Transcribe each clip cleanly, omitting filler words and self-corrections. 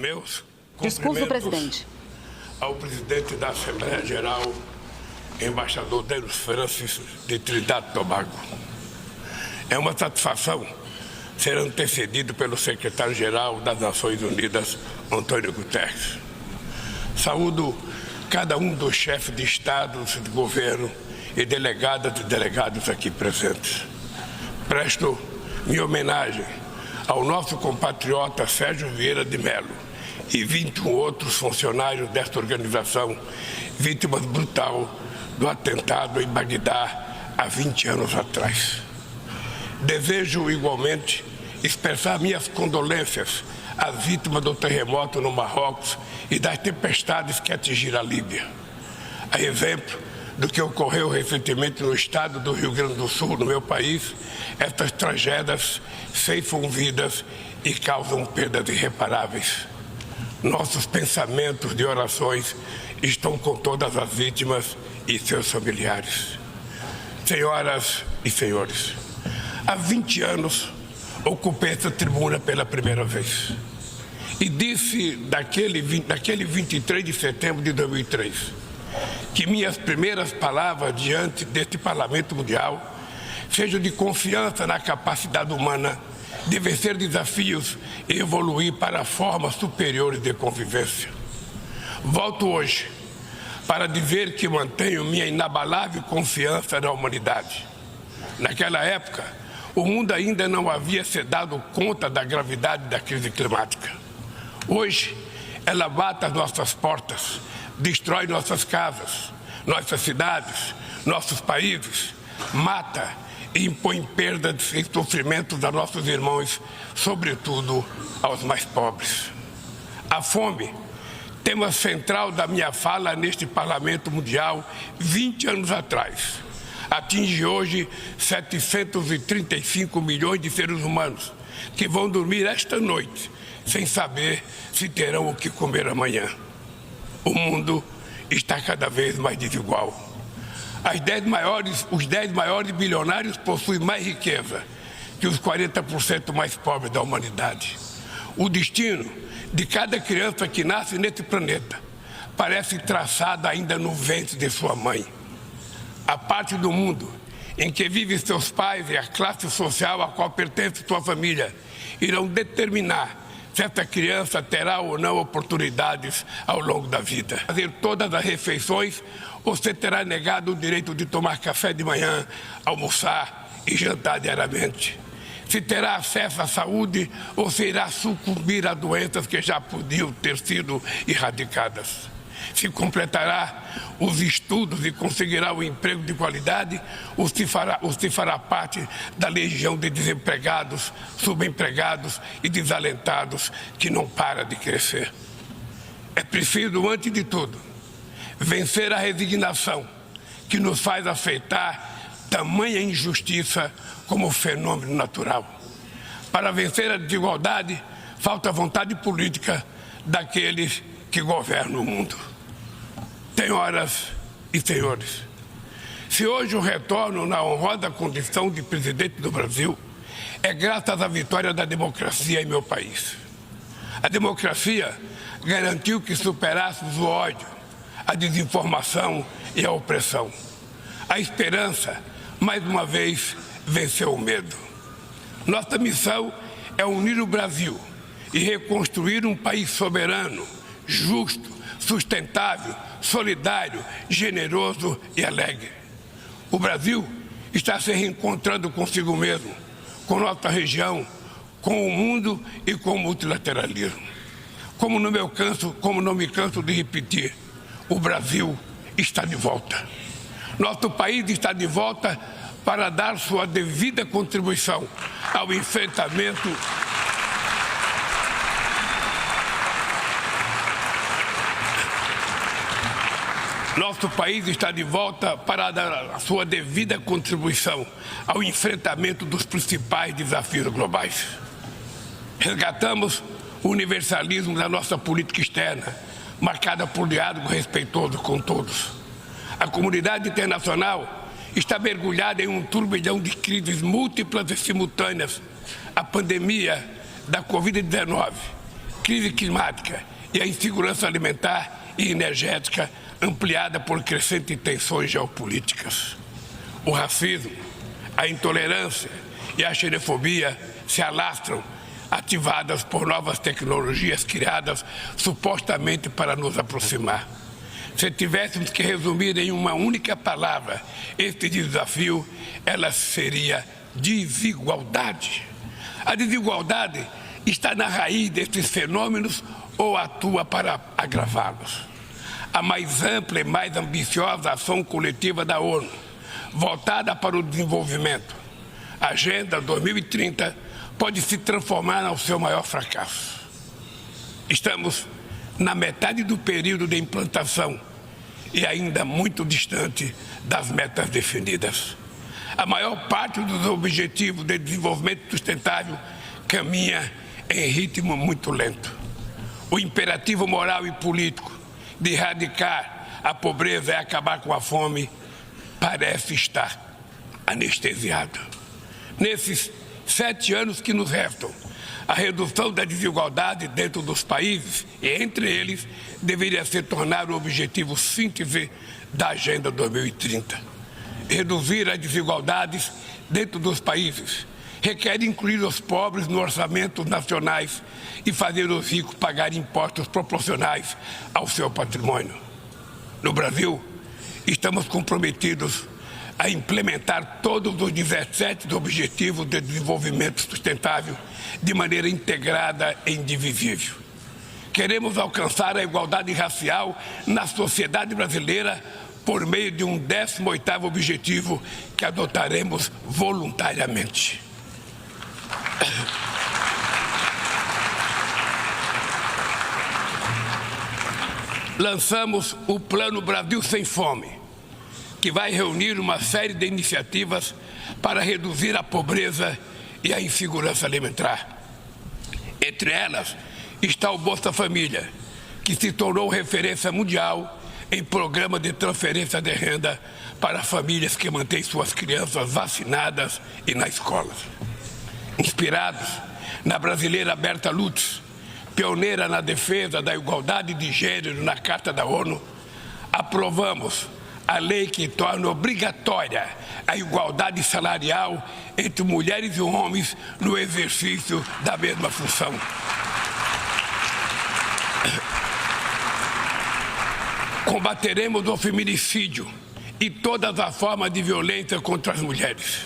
Meus Discurso, presidente. Ao presidente da Assembleia Geral, embaixador Denis Francis, de Trinidad e Tobago. É uma satisfação ser antecedido pelo secretário-geral das Nações Unidas, Antônio Guterres. Saúdo cada um dos chefes de Estado, de governo e delegadas e delegados aqui presentes. Presto minha homenagem ao nosso compatriota Sérgio Vieira de Mello e 21 outros funcionários desta organização, vítimas brutal do atentado em Bagdá há 20 anos atrás. Desejo igualmente expressar minhas condolências às vítimas do terremoto no Marrocos e das tempestades que atingiram a Líbia. A exemplo do que ocorreu recentemente no estado do Rio Grande do Sul, no meu país, estas tragédias ceifam vidas e causam perdas irreparáveis. Nossos pensamentos de orações estão com todas as vítimas e seus familiares. Senhoras e senhores, há 20 anos ocupei essa tribuna pela primeira vez e disse naquele 23 de setembro de 2003 que minhas primeiras palavras diante deste Parlamento Mundial sejam de confiança na capacidade humana de vencer desafios e evoluir para formas superiores de convivência. Volto hoje para dizer que mantenho minha inabalável confiança na humanidade. Naquela época, o mundo ainda não havia se dado conta da gravidade da crise climática. Hoje, ela bate às nossas portas, destrói nossas casas, nossas cidades, nossos países, mata e impõe perdas e sofrimentos a nossos irmãos, sobretudo aos mais pobres. A fome, tema central da minha fala neste Parlamento Mundial 20 anos atrás, atinge hoje 735 milhões de seres humanos que vão dormir esta noite sem saber se terão o que comer amanhã. O mundo está cada vez mais desigual. Os 10 maiores bilionários possuem mais riqueza que os 40% mais pobres da humanidade. O destino de cada criança que nasce nesse planeta parece traçado ainda no ventre de sua mãe. A parte do mundo em que vivem seus pais e a classe social a qual pertence sua família irão determinar se essa criança terá ou não oportunidades ao longo da vida. Fazer todas as refeições, você terá negado o direito de tomar café de manhã, almoçar e jantar diariamente. Se terá acesso à saúde ou se irá sucumbir a doenças que já podiam ter sido erradicadas. Se completará os estudos e conseguirá um emprego de qualidade ou se fará parte da legião de desempregados, subempregados e desalentados que não para de crescer. É preciso, antes de tudo, vencer a resignação que nos faz aceitar tamanha injustiça como fenômeno natural. Para vencer a desigualdade, falta vontade política daqueles que governam o mundo. Senhoras e senhores, se hoje eu retorno na honrosa condição de presidente do Brasil, é graças à vitória da democracia em meu país. A democracia garantiu que superássemos o ódio, a desinformação e a opressão. A esperança, mais uma vez, venceu o medo. Nossa missão é unir o Brasil e reconstruir um país soberano, justo, sustentável, solidário, generoso e alegre. O Brasil está se reencontrando consigo mesmo, com nossa região, com o mundo e com o multilateralismo. Como não me canso de repetir, o Brasil está de volta. Nosso país está de volta para dar sua devida contribuição ao enfrentamento Nosso país está de volta para dar a sua devida contribuição ao enfrentamento dos principais desafios globais. Resgatamos o universalismo da nossa política externa, marcada por diálogo respeitoso com todos. A comunidade internacional está mergulhada em um turbilhão de crises múltiplas e simultâneas. A pandemia da Covid-19 crise climática e a insegurança alimentar e energética ampliada por crescentes tensões geopolíticas. O racismo, a intolerância e a xenofobia se alastram, ativadas por novas tecnologias criadas supostamente para nos aproximar. Se tivéssemos que resumir em uma única palavra este desafio, ela seria desigualdade. A desigualdade está na raiz destes fenômenos ou atua para agravá-los. A mais ampla e mais ambiciosa ação coletiva da ONU, voltada para o desenvolvimento, a Agenda 2030, pode se transformar no seu maior fracasso. Estamos na metade do período de implantação e ainda muito distante das metas definidas. A maior parte dos objetivos de desenvolvimento sustentável caminha em ritmo muito lento. O imperativo moral e político de erradicar a pobreza e acabar com a fome parece estar anestesiado. Nesses 7 anos que nos restam, a redução da desigualdade dentro dos países e entre eles deveria se tornar o objetivo síntese da Agenda 2030. Reduzir as desigualdades dentro dos países requer incluir os pobres nos orçamentos nacionais e fazer os ricos pagar impostos proporcionais ao seu patrimônio. No Brasil, estamos comprometidos a implementar todos os 17 Objetivos de Desenvolvimento Sustentável de maneira integrada e indivisível. Queremos alcançar a igualdade racial na sociedade brasileira por meio de um 18º objetivo que adotaremos voluntariamente. Lançamos o Plano Brasil Sem Fome, que vai reunir uma série de iniciativas para reduzir a pobreza e a insegurança alimentar. Entre elas está o Bolsa Família, que se tornou referência mundial em programa de transferência de renda para famílias que mantêm suas crianças vacinadas e na escola. Inspirados na brasileira Berta Lutz, pioneira na defesa da igualdade de gênero na Carta da ONU, aprovamos a lei que torna obrigatória a igualdade salarial entre mulheres e homens no exercício da mesma função. Combateremos o feminicídio e todas as formas de violência contra as mulheres.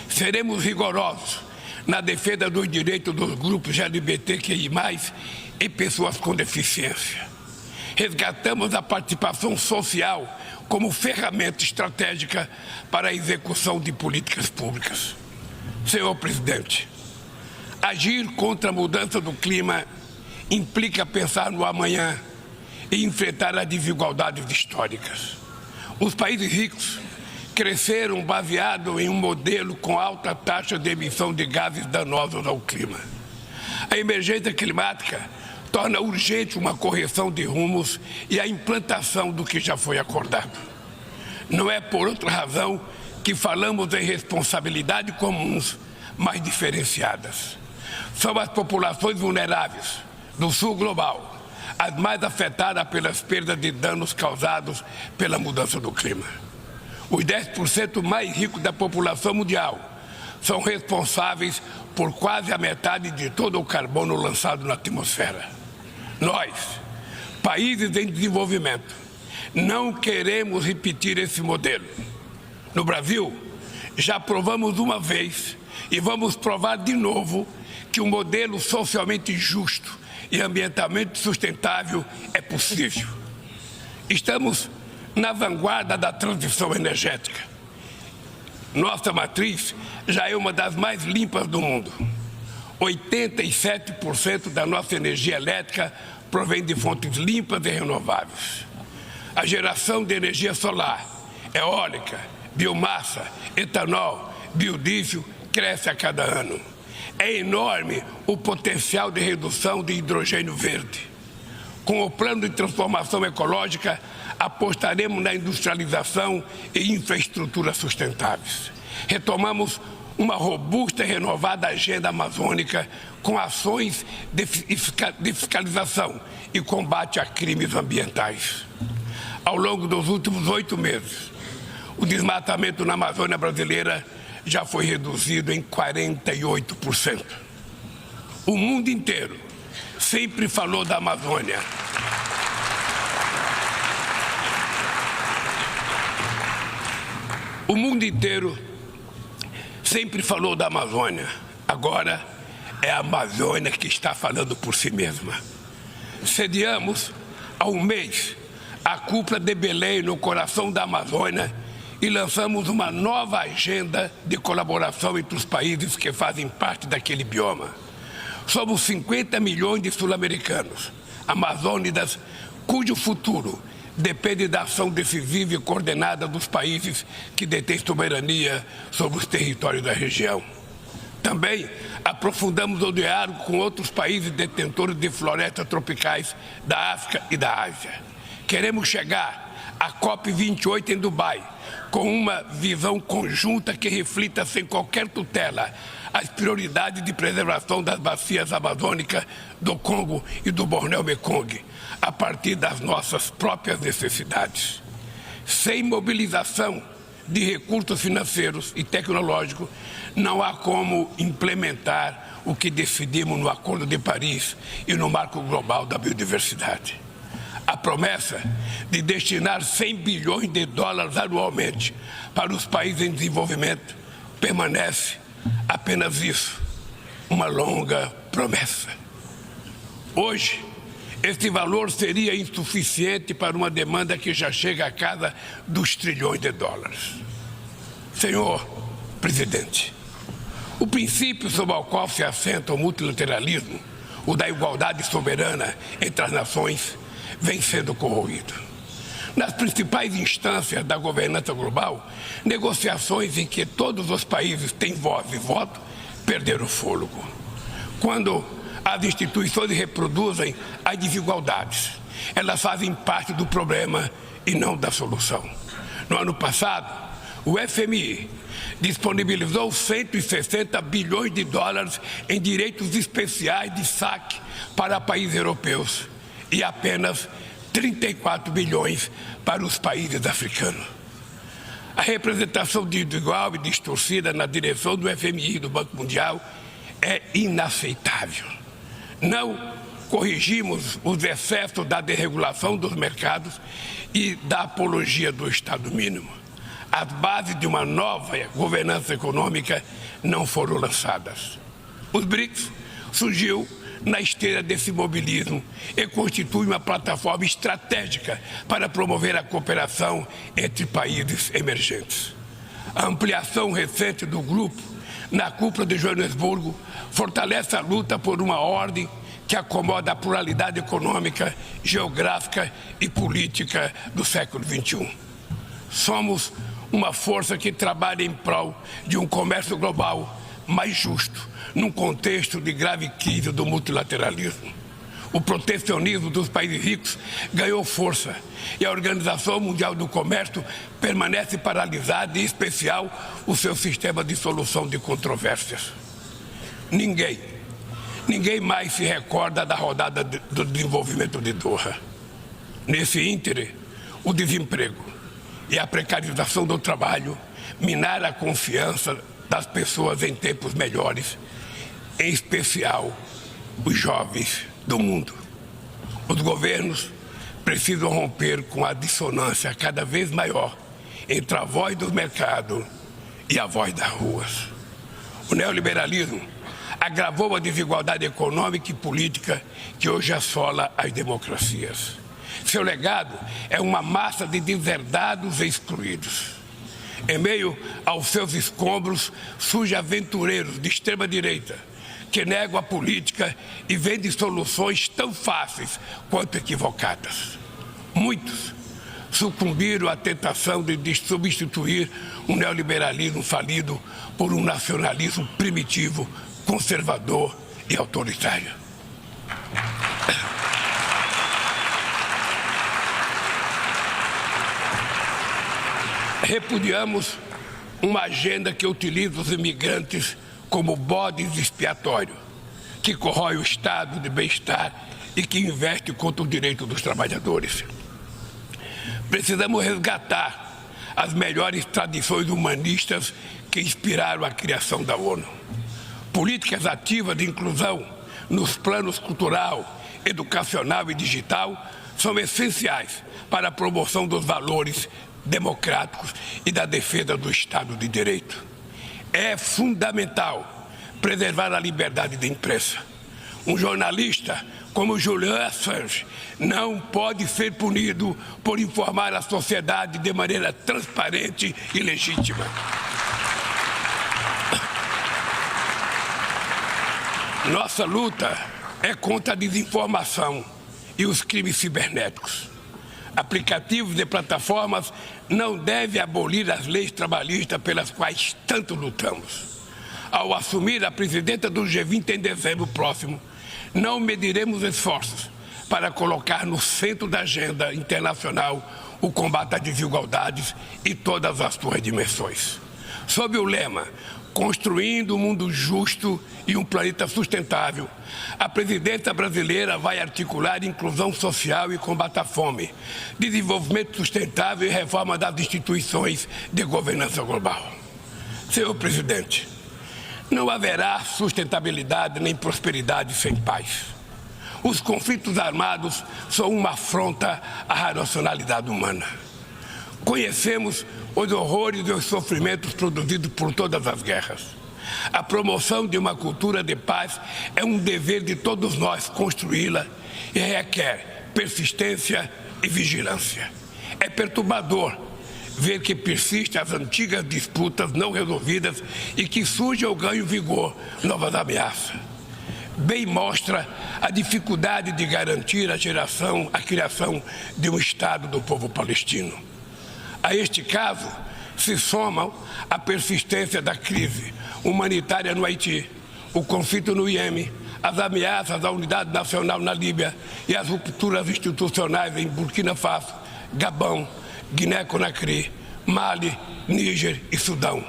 Seremos rigorosos na defesa dos direitos dos grupos LGBTQI+, e pessoas com deficiência. Resgatamos a participação social como ferramenta estratégica para a execução de políticas públicas. Senhor Presidente, agir contra a mudança do clima implica pensar no amanhã e enfrentar as desigualdades históricas. Os países ricos cresceram baseado em um modelo com alta taxa de emissão de gases danosos ao clima. A emergência climática torna urgente uma correção de rumos e a implantação do que já foi acordado. Não é por outra razão que falamos em responsabilidades comuns, mas diferenciadas. São as populações vulneráveis do sul global as mais afetadas pelas perdas de danos causados pela mudança do clima. Os 10% mais ricos da população mundial são responsáveis por quase a metade de todo o carbono lançado na atmosfera. Nós, países em desenvolvimento, não queremos repetir esse modelo. No Brasil, já provamos uma vez e vamos provar de novo que um modelo socialmente justo e ambientalmente sustentável é possível. Estamos na vanguarda da transição energética. Nossa matriz já é uma das mais limpas do mundo. 87% da nossa energia elétrica provém de fontes limpas e renováveis. A geração de energia solar, eólica, biomassa, etanol, biodiesel cresce a cada ano. É enorme o potencial de redução de hidrogênio verde. Com o plano de transformação ecológica, apostaremos na industrialização e infraestrutura sustentáveis. Retomamos uma robusta e renovada agenda amazônica com ações de fiscalização e combate a crimes ambientais. Ao longo dos últimos 8 meses, o desmatamento na Amazônia brasileira já foi reduzido em 48%. O mundo inteiro sempre falou da Amazônia. O mundo inteiro sempre falou da Amazônia. Agora é a Amazônia que está falando por si mesma. Sediamos há um mês a cúpula de Belém no coração da Amazônia e lançamos uma nova agenda de colaboração entre os países que fazem parte daquele bioma. Somos 50 milhões de sul-americanos, amazônidas, cujo futuro depende da ação decisiva e coordenada dos países que detêm soberania sobre os territórios da região. Também aprofundamos o diálogo com outros países detentores de florestas tropicais da África e da Ásia. Queremos chegar à COP28 em Dubai com uma visão conjunta que reflita sem qualquer tutela as prioridades de preservação das bacias amazônicas do Congo e do Bornéu-Mekong, a partir das nossas próprias necessidades. Sem mobilização de recursos financeiros e tecnológicos, não há como implementar o que decidimos no Acordo de Paris e no Marco Global da Biodiversidade. A promessa de destinar 100 bilhões de dólares anualmente para os países em desenvolvimento permanece apenas isso, uma longa promessa. Hoje, este valor seria insuficiente para uma demanda que já chega à casa dos trilhões de dólares. Senhor Presidente, o princípio sobre o qual se assenta o multilateralismo, o da igualdade soberana entre as nações, vem sendo corroído. Nas principais instâncias da governança global, negociações em que todos os países têm voz e voto perderam o fôlego. Quando as instituições reproduzem as desigualdades, elas fazem parte do problema e não da solução. No ano passado, o FMI disponibilizou 160 bilhões de dólares em direitos especiais de saque para países europeus e apenas 34 bilhões para os países africanos. A representação desigual e distorcida na direção do FMI e do Banco Mundial é inaceitável. Não corrigimos os excessos da desregulação dos mercados e da apologia do Estado mínimo. As bases de uma nova governança econômica não foram lançadas. Os BRICS surgiu na esteira desse mobilismo e constitui uma plataforma estratégica para promover a cooperação entre países emergentes. A ampliação recente do grupo na cúpula de Joanesburgo fortalece a luta por uma ordem que acomoda a pluralidade econômica, geográfica e política do século XXI. Somos uma força que trabalha em prol de um comércio global mais justo, num contexto de grave crise do multilateralismo. O protecionismo dos países ricos ganhou força e a Organização Mundial do Comércio permanece paralisada, em especial o seu sistema de solução de controvérsias. Ninguém mais se recorda da rodada do desenvolvimento de Doha. Nesse íntere, o desemprego e a precarização do trabalho minaram a confiança das pessoas em tempos melhores, em especial os jovens do mundo. Os governos precisam romper com a dissonância cada vez maior entre a voz do mercado e a voz das ruas. O neoliberalismo agravou a desigualdade econômica e política que hoje assola as democracias. Seu legado é uma massa de deserdados e excluídos. Em meio aos seus escombros, surgem aventureiros de extrema-direita que negam a política e vendem soluções tão fáceis quanto equivocadas. Muitos sucumbiram à tentação de substituir um neoliberalismo falido por um nacionalismo primitivo, conservador e autoritário. Repudiamos uma agenda que utiliza os imigrantes como bodes expiatórios, que corrói o estado de bem-estar e que investe contra o direito dos trabalhadores. Precisamos resgatar as melhores tradições humanistas que inspiraram a criação da ONU. Políticas ativas de inclusão nos planos cultural, educacional e digital são essenciais para a promoção dos valores democráticos e da defesa do Estado de Direito. É fundamental preservar a liberdade de imprensa. Um jornalista como Julian Assange não pode ser punido por informar a sociedade de maneira transparente e legítima. Nossa luta é contra a desinformação e os crimes cibernéticos. Aplicativos de plataformas não devem abolir as leis trabalhistas pelas quais tanto lutamos. Ao assumir a presidenta do G20 em dezembro próximo, não mediremos esforços para colocar no centro da agenda internacional o combate às desigualdades e todas as suas dimensões. Sob o lema Construindo um mundo justo e um planeta sustentável, a presidência brasileira vai articular inclusão social e combate à fome, desenvolvimento sustentável e reforma das instituições de governança global. Senhor presidente, não haverá sustentabilidade nem prosperidade sem paz. Os conflitos armados são uma afronta à racionalidade humana. Conhecemos os horrores e os sofrimentos produzidos por todas as guerras. A promoção de uma cultura de paz é um dever de todos nós construí-la e requer persistência e vigilância. É perturbador ver que persistem as antigas disputas não resolvidas e que surgem ou ganham vigor novas ameaças. Bem mostra a dificuldade de garantir a criação de um Estado do povo palestino. A este caso se somam a persistência da crise humanitária no Haiti, o conflito no Iêmen, as ameaças à unidade nacional na Líbia e as rupturas institucionais em Burkina Faso, Gabão, Guiné-Conakry, Mali, Níger e Sudão.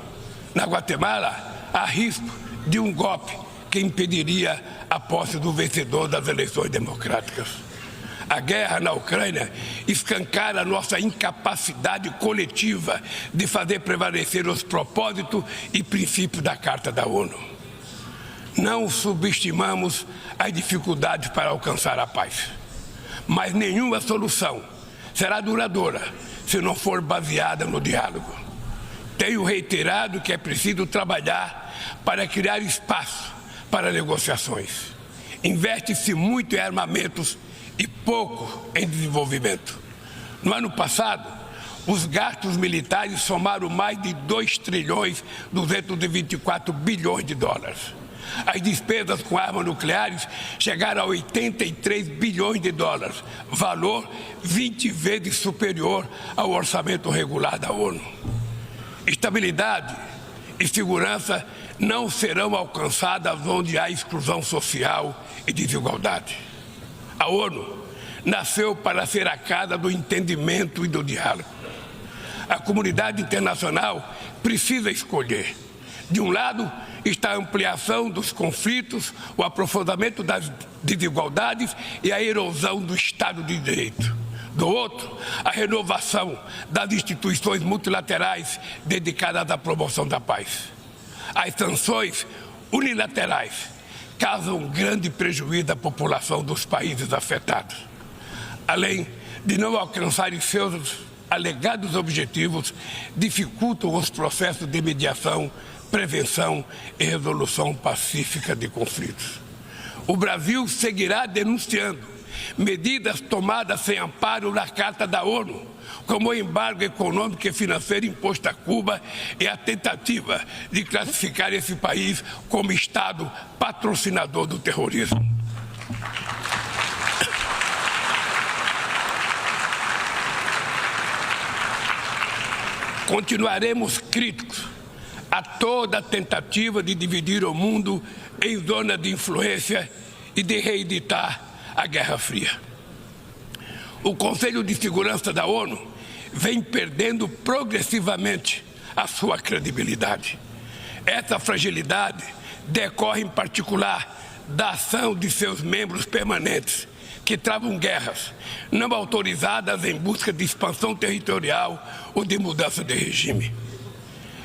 Na Guatemala, há risco de um golpe que impediria a posse do vencedor das eleições democráticas. A guerra na Ucrânia escancara nossa incapacidade coletiva de fazer prevalecer os propósitos e princípios da Carta da ONU. Não subestimamos as dificuldades para alcançar a paz, mas nenhuma solução será duradoura se não for baseada no diálogo. Tenho reiterado que é preciso trabalhar para criar espaço para negociações. Investe-se muito em armamentos e pouco em desenvolvimento. No ano passado, os gastos militares somaram mais de 2,224 bilhões de dólares. As despesas com armas nucleares chegaram a 83 bilhões de dólares, valor 20 vezes superior ao orçamento regular da ONU. Estabilidade e segurança não serão alcançadas onde há exclusão social e desigualdade. A ONU nasceu para ser a casa do entendimento e do diálogo. A comunidade internacional precisa escolher. De um lado está a ampliação dos conflitos, o aprofundamento das desigualdades e a erosão do Estado de Direito. Do outro, a renovação das instituições multilaterais dedicadas à promoção da paz. As sanções unilaterais causam grande prejuízo à população dos países afetados. Além de não alcançarem seus alegados objetivos, dificultam os processos de mediação, prevenção e resolução pacífica de conflitos. O Brasil seguirá denunciando medidas tomadas sem amparo na Carta da ONU, como o embargo econômico e financeiro imposto a Cuba e a tentativa de classificar esse país como Estado patrocinador do terrorismo. Continuaremos críticos a toda tentativa de dividir o mundo em zona de influência e de reeditar a Guerra Fria. O Conselho de Segurança da ONU vem perdendo progressivamente a sua credibilidade. Essa fragilidade decorre, em particular, da ação de seus membros permanentes, que travam guerras não autorizadas em busca de expansão territorial ou de mudança de regime.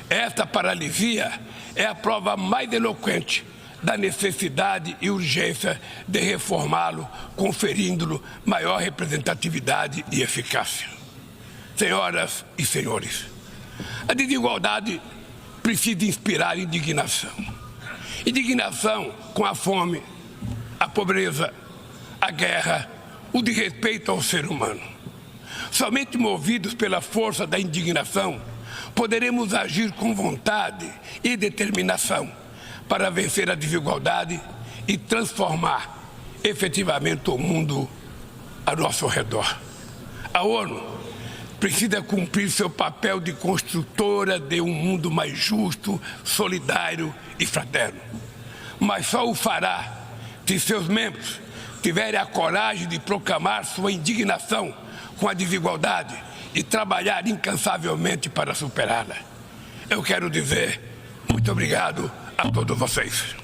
Esta paralisia é a prova mais eloquente da necessidade e urgência de reformá-lo, conferindo-lhe maior representatividade e eficácia. Senhoras e senhores, a desigualdade precisa inspirar indignação. Indignação com a fome, a pobreza, a guerra, o desrespeito ao ser humano. Somente movidos pela força da indignação, poderemos agir com vontade e determinação para vencer a desigualdade e transformar efetivamente o mundo a nosso redor. A ONU precisa cumprir seu papel de construtora de um mundo mais justo, solidário e fraterno. Mas só o fará se seus membros tiverem a coragem de proclamar sua indignação com a desigualdade e trabalhar incansavelmente para superá-la. Eu quero dizer muito obrigado a todos vocês.